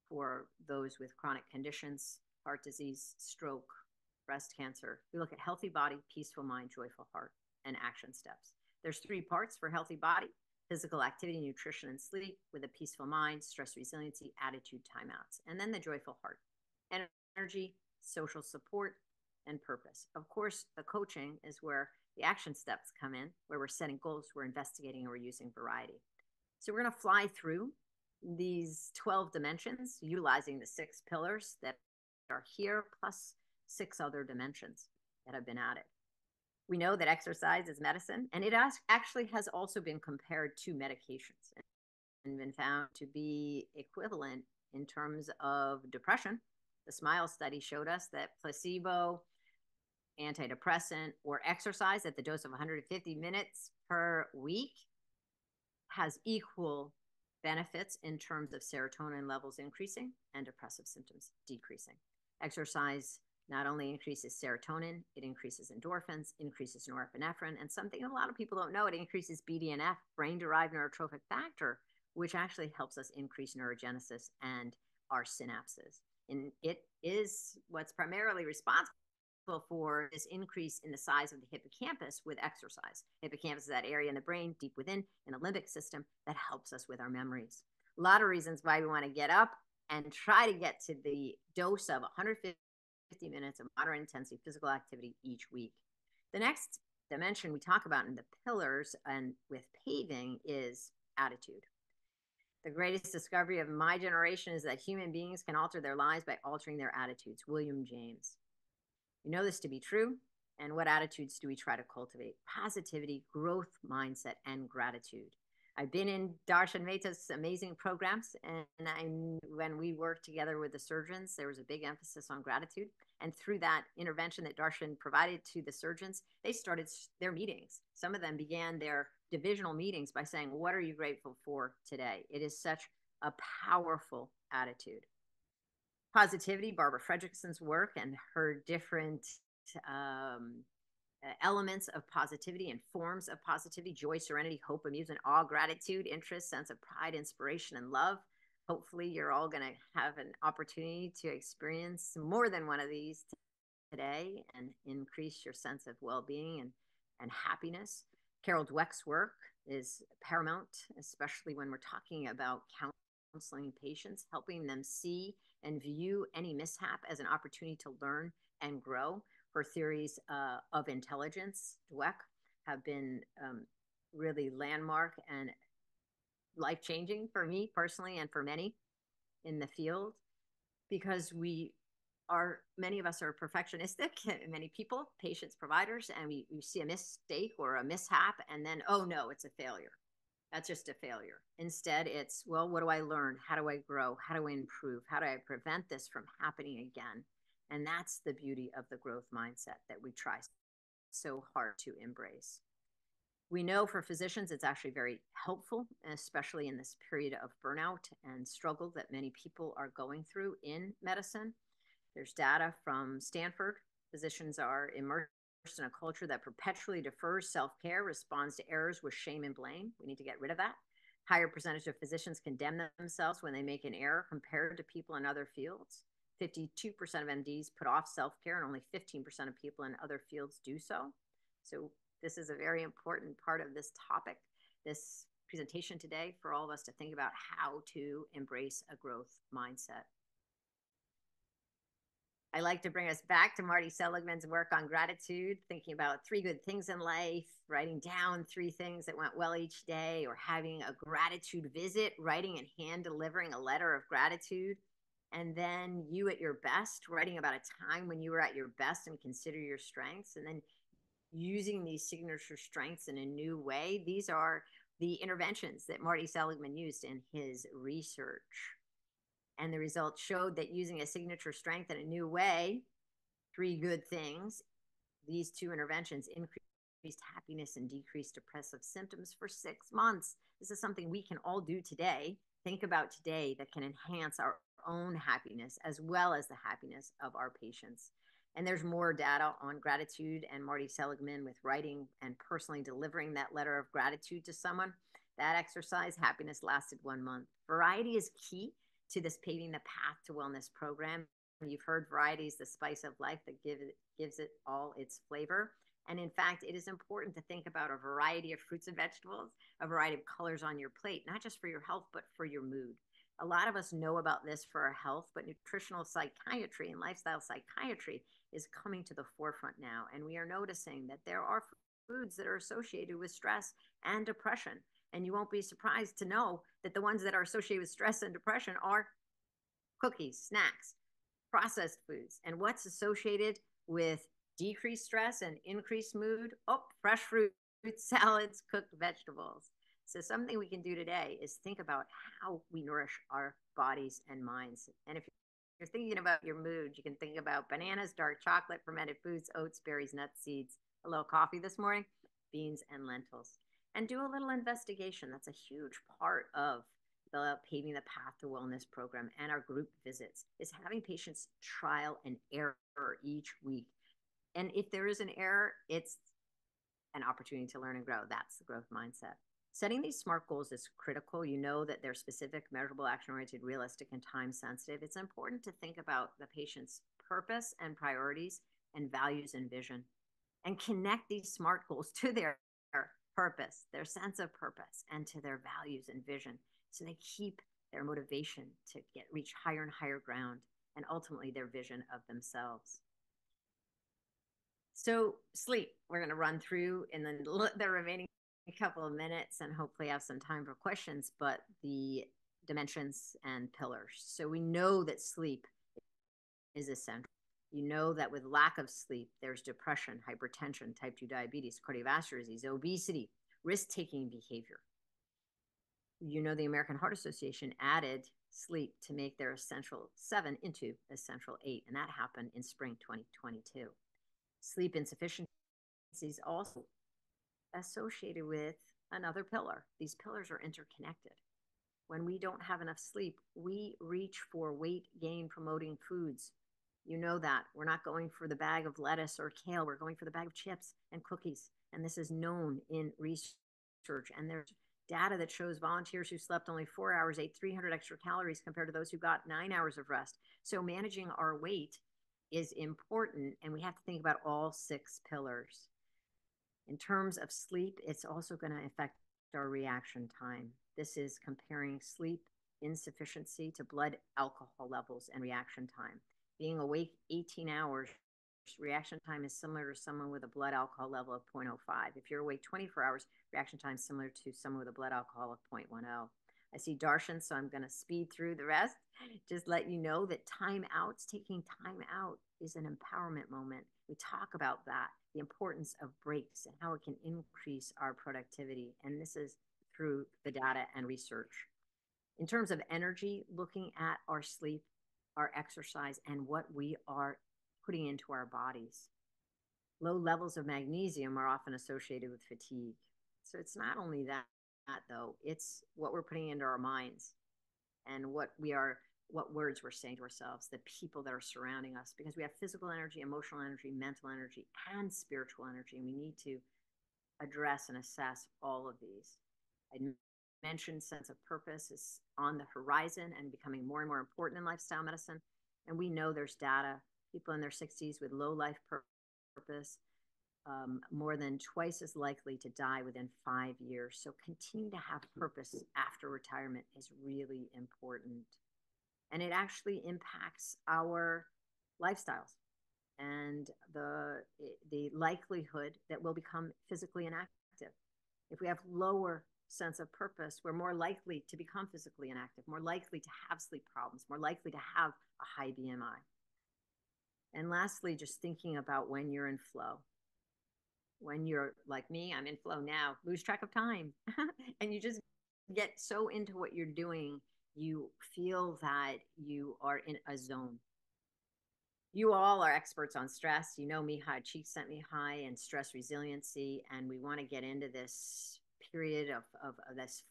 for those with chronic conditions, heart disease, stroke, breast cancer. We look at healthy body, peaceful mind, joyful heart, and action steps. There's 3 parts for healthy body: physical activity, nutrition, and sleep, with a peaceful mind, stress resiliency, attitude, timeouts. And then the joyful heart: energy, social support, and purpose. Of course, the coaching is where the action steps come in, where we're setting goals, we're investigating, and we're using variety. So we're going to fly through these 12 dimensions, utilizing the 6 pillars that are here, plus 6 other dimensions that have been added. We know that exercise is medicine, and it actually has also been compared to medications and been found to be equivalent in terms of depression. The SMILE study showed us that placebo, antidepressant, or exercise at the dose of 150 minutes per week has equal benefits in terms of serotonin levels increasing and depressive symptoms decreasing. Exercise not only increases serotonin, it increases endorphins, increases norepinephrine, and something a lot of people don't know, it increases BDNF, brain-derived neurotrophic factor, which actually helps us increase neurogenesis and our synapses. And it is what's primarily responsible for this increase in the size of the hippocampus with exercise. Hippocampus is that area in the brain deep within in the limbic system that helps us with our memories. A lot of reasons why we want to get up and try to get to the dose of 150 minutes of moderate intensity physical activity each week. The next dimension we talk about in the pillars and with paving is attitude. The greatest discovery of my generation is that human beings can alter their lives by altering their attitudes. William James. We know this to be true. And what attitudes do we try to cultivate? Positivity, growth mindset, and gratitude. I've been in Darshan Mehta's amazing programs, and when we worked together with the surgeons, there was a big emphasis on gratitude. And through that intervention that Darshan provided to the surgeons, they started their meetings. Some of them began their divisional meetings by saying, what are you grateful for today? It is such a powerful attitude. positivity, Barbara Fredrickson's work and her different um, elements of positivity and forms of positivity: joy, serenity, hope, amusement, awe, gratitude, interest, sense of pride, inspiration, and love. Hopefully, you're all going to have an opportunity to experience more than one of these today and increase your sense of well-being and happiness. Carol Dweck's work is paramount, especially when we're talking about counseling patients, helping them see and view any mishap as an opportunity to learn and grow. Her theories of intelligence, Dweck, have been really landmark and life-changing for me personally and for many in the field, because many of us are perfectionistic, many people, patients, providers, and we see a mistake or a mishap and then, oh no, it's a failure. That's just a failure. Instead, it's, well, what do I learn? How do I grow? How do I improve? How do I prevent this from happening again? And that's the beauty of the growth mindset that we try so hard to embrace. We know for physicians, it's actually very helpful, especially in this period of burnout and struggle that many people are going through in medicine. There's data from Stanford. Physicians are immersed in a culture that perpetually defers self-care, responds to errors with shame and blame. We need to get rid of that. Higher percentage of physicians condemn themselves when they make an error compared to people in other fields. 52% of MDs put off self-care, and only 15% of people in other fields do so. So this is a very important part of this topic, this presentation today, for all of us to think about how to embrace a growth mindset. I like to bring us back to Marty Seligman's work on gratitude, thinking about 3 good things in life, writing down 3 things that went well each day, or having a gratitude visit, writing and hand delivering a letter of gratitude. And then you at your best, writing about a time when you were at your best and consider your strengths. And then using these signature strengths in a new way. These are the interventions that Marty Seligman used in his research. And the results showed that using a signature strength in a new way, 3 good things, these 2 interventions increased happiness and decreased depressive symptoms for 6 months. This is something we can all do today, think about today, that can enhance our own happiness as well as the happiness of our patients. And there's more data on gratitude and Marty Seligman with writing and personally delivering that letter of gratitude to someone. That exercise, happiness lasted 1 month. Variety is key to this Paving the Path to Wellness program. You've heard variety is the spice of life that gives it all its flavor. And in fact, it is important to think about a variety of fruits and vegetables, a variety of colors on your plate, not just for your health, but for your mood. A lot of us know about this for our health, but nutritional psychiatry and lifestyle psychiatry is coming to the forefront now. And we are noticing that there are foods that are associated with stress and depression. And you won't be surprised to know that the ones that are associated with stress and depression are cookies, snacks, processed foods. And what's associated with decreased stress and increased mood? Oh, fresh fruit, salads, cooked vegetables. So something we can do today is think about how we nourish our bodies and minds. And if you're thinking about your mood, you can think about bananas, dark chocolate, fermented foods, oats, berries, nuts, seeds, a little coffee this morning, beans, and lentils. And do a little investigation. That's a huge part of the Paving the Path to Wellness program and our group visits, is having patients trial and error each week. And if there is an error, it's an opportunity to learn and grow. That's the growth mindset. Setting these SMART goals is critical. You know that they're specific, measurable, action-oriented, realistic, and time-sensitive. It's important to think about the patient's purpose and priorities and values and vision, and connect these SMART goals to their purpose, their sense of purpose, and to their values and vision, so they keep their motivation to reach higher and higher ground, and ultimately their vision of themselves. So sleep, we're going to run through in the remaining couple of minutes and hopefully have some time for questions, but the dimensions and pillars. So we know that sleep is essential. You know that with lack of sleep, there's depression, hypertension, type 2 diabetes, cardiovascular disease, obesity, risk-taking behavior. You know the American Heart Association added sleep to make their essential 7 into essential 8, and that happened in spring 2022. Sleep insufficiency is also associated with another pillar. These pillars are interconnected. When we don't have enough sleep, we reach for weight gain promoting foods. You know that. We're not going for the bag of lettuce or kale. We're going for the bag of chips and cookies. And this is known in research. And there's data that shows volunteers who slept only 4 hours ate 300 extra calories compared to those who got 9 hours of rest. So managing our weight is important. And we have to think about all 6 pillars. In terms of sleep, it's also going to affect our reaction time. This is comparing sleep insufficiency to blood alcohol levels and reaction time. Being awake 18 hours, reaction time is similar to someone with a blood alcohol level of 0.05. If you're awake 24 hours, reaction time is similar to someone with a blood alcohol of 0.10. I see Darshan, so I'm going to speed through the rest. Just let you know that taking time out is an empowerment moment. We talk about that, the importance of breaks and how it can increase our productivity. And this is through the data and research. In terms of energy, looking at our sleep, our exercise, and what we are putting into our bodies. Low levels of magnesium are often associated with fatigue. So it's not only that though, it's what we're putting into our minds and what words we're saying to ourselves, the people that are surrounding us, because we have physical energy, emotional energy, mental energy, and spiritual energy. And we need to address and assess all of these. I mentioned sense of purpose is on the horizon and becoming more and more important in lifestyle medicine. And we know there's data, people in their 60s with low life purpose, more than twice as likely to die within 5 years. So continue to have purpose after retirement is really important. And it actually impacts our lifestyles and the likelihood that we'll become physically inactive. If we have lower sense of purpose, we're more likely to become physically inactive, more likely to have sleep problems, more likely to have a high BMI. And lastly, just thinking about when you're in flow. When you're like me, I'm in flow now, lose track of time. And you just get so into what you're doing, you feel that you are in a zone. You all are experts on stress. You know me, High Cheek sent me high and stress resiliency. And we want to get into this period of this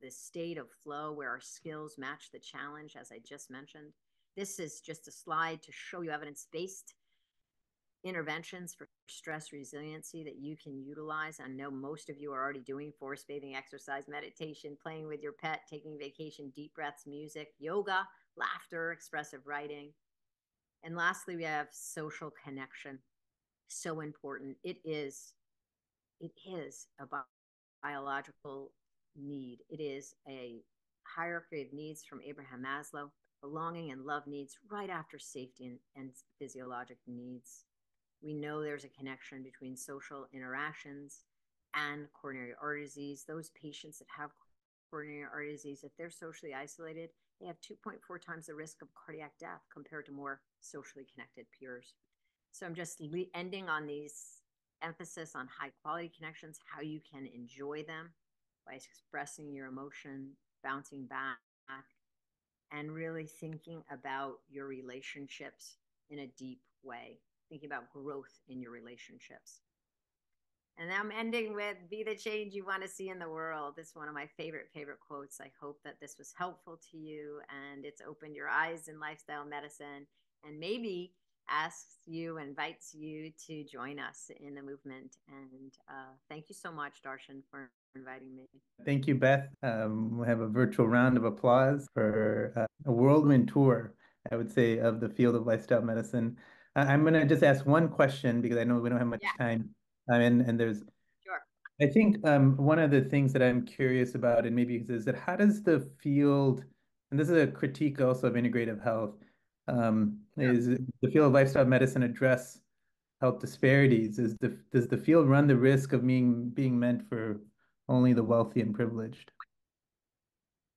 state of flow where our skills match the challenge, as I just mentioned. This is just a slide to show you evidence-based interventions for stress resiliency that you can utilize. I know most of you are already doing forest bathing, exercise, meditation, playing with your pet, taking vacation, deep breaths, music, yoga, laughter, expressive writing. And lastly, we have social connection. So important. It is a biological need. It is a hierarchy of needs from Abraham Maslow, belonging and love needs right after safety and physiologic needs. We know there's a connection between social interactions and coronary artery disease. Those patients that have coronary artery disease, if they're socially isolated, they have 2.4 times the risk of cardiac death compared to more socially connected peers. So I'm just ending on these emphasis on high quality connections, how you can enjoy them by expressing your emotion, bouncing back, and really thinking about your relationships in a deep way, thinking about growth in your relationships. And I'm ending with be the change you want to see in the world. It's one of my favorite quotes. I hope that this was helpful to you and it's opened your eyes in lifestyle medicine and maybe invites you to join us in the movement. And thank you so much, Darshan, for inviting me. Thank you, Beth. We have a virtual round of applause for a whirlwind tour, I would say, of the field of lifestyle medicine. I'm going to just ask one question because I know we don't have much time. And there's, sure. I think one of the things that I'm curious about, and maybe is that how does the field, and this is a critique also of integrative health, is the field of lifestyle medicine address health disparities? Does the field run the risk of being meant for only the wealthy and privileged?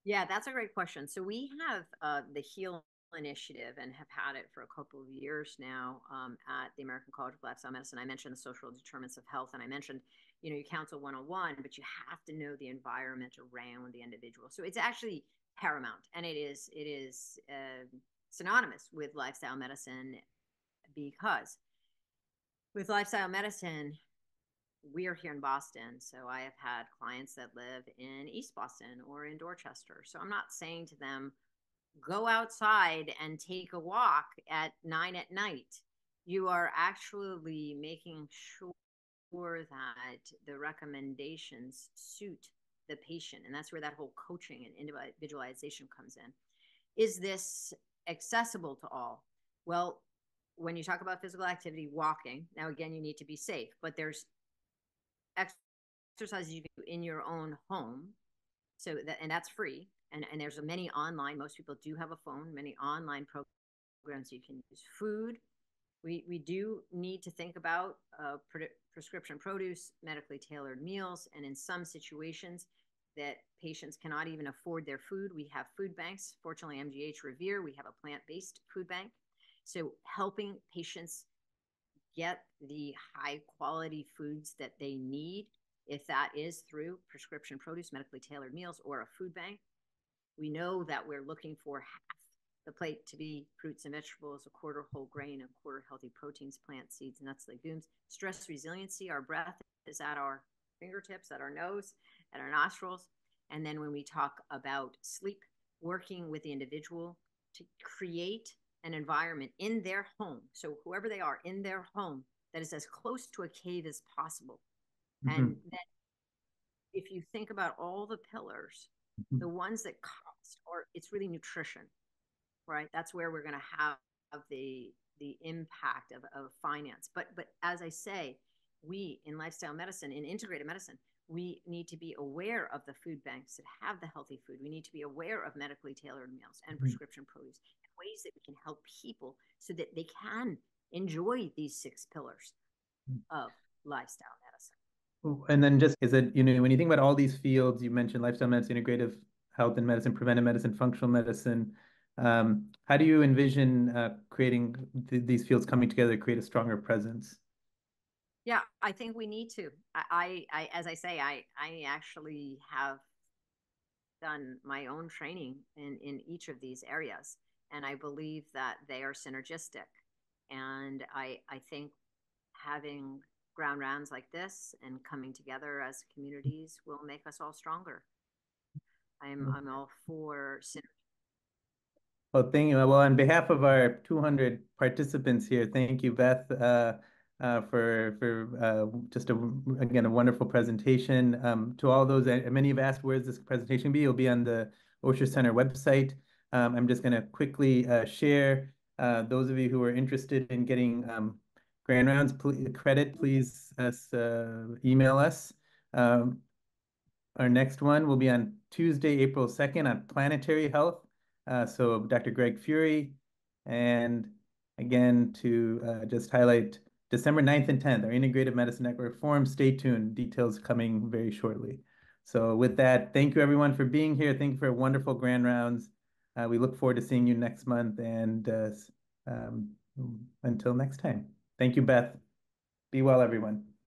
Yeah, that's a great question. So we have the HEAL initiative and have had it for a couple of years now at the American College of Lifestyle Medicine. I mentioned the social determinants of health, and I mentioned, you counsel 101, but you have to know the environment around the individual. So it's actually paramount, and it is synonymous with lifestyle medicine because with lifestyle medicine, we are here in Boston, so I have had clients that live in East Boston or in Dorchester. So I'm not saying to them, go outside and take a walk at 9 at night. You are actually making sure that the recommendations suit the patient. And that's where that whole coaching and individualization comes in. Is this accessible to all? Well, when you talk about physical activity, walking, now again, you need to be safe, but there's exercises you can do in your own home. So that, and that's free. And there's many online, most people do have a phone, many online programs you can use. Food, we do need to think about prescription produce, medically tailored meals, and in some situations that patients cannot even afford their food, we have food banks. Fortunately, MGH Revere, we have a plant-based food bank. So helping patients get the high quality foods that they need, if that is through prescription produce, medically tailored meals, or a food bank. We know that we're looking for half the plate to be fruits and vegetables, a quarter whole grain, a quarter healthy proteins, plant seeds, nuts, legumes. Stress resiliency, our breath is at our fingertips, at our nose, at our nostrils. And then when we talk about sleep, working with the individual to create an environment in their home, so whoever they are in their home, that is as close to a cave as possible. Mm-hmm. And then if you think about all the pillars, the ones that cost, or it's really nutrition, right? That's where we're going to have the impact of finance. But as I say, we in lifestyle medicine, in integrated medicine, we need to be aware of the food banks that have the healthy food. We need to be aware of medically tailored meals and prescription produce, and ways that we can help people so that they can enjoy these 6 pillars of lifestyle medicine. And then just is it, when you think about all these fields, you mentioned lifestyle medicine, integrative health and medicine, preventive medicine, functional medicine. How do you envision creating these fields coming together to create a stronger presence? Yeah, I think we need to. As I say, I actually have done my own training in each of these areas, and I believe that they are synergistic. And I think having ground rounds like this and coming together as communities will make us all stronger. I'm all for synergy. Well, thank you. Well, on behalf of our 200 participants here, thank you, Beth, for just again a wonderful presentation. To all those, many have asked where's this presentation be? It'll be on the Osher Center website. I'm just going to quickly share. Those of you who are interested in getting grand rounds credit, please email us. Our next one will be on Tuesday, April 2nd on planetary health. So Dr. Greg Fury, and again, to just highlight December 9th and 10th, our Integrative Medicine Network Forum. Stay tuned, details coming very shortly. So with that, thank you everyone for being here. Thank you for wonderful grand rounds. We look forward to seeing you next month, and until next time. Thank you, Beth. Be well, everyone.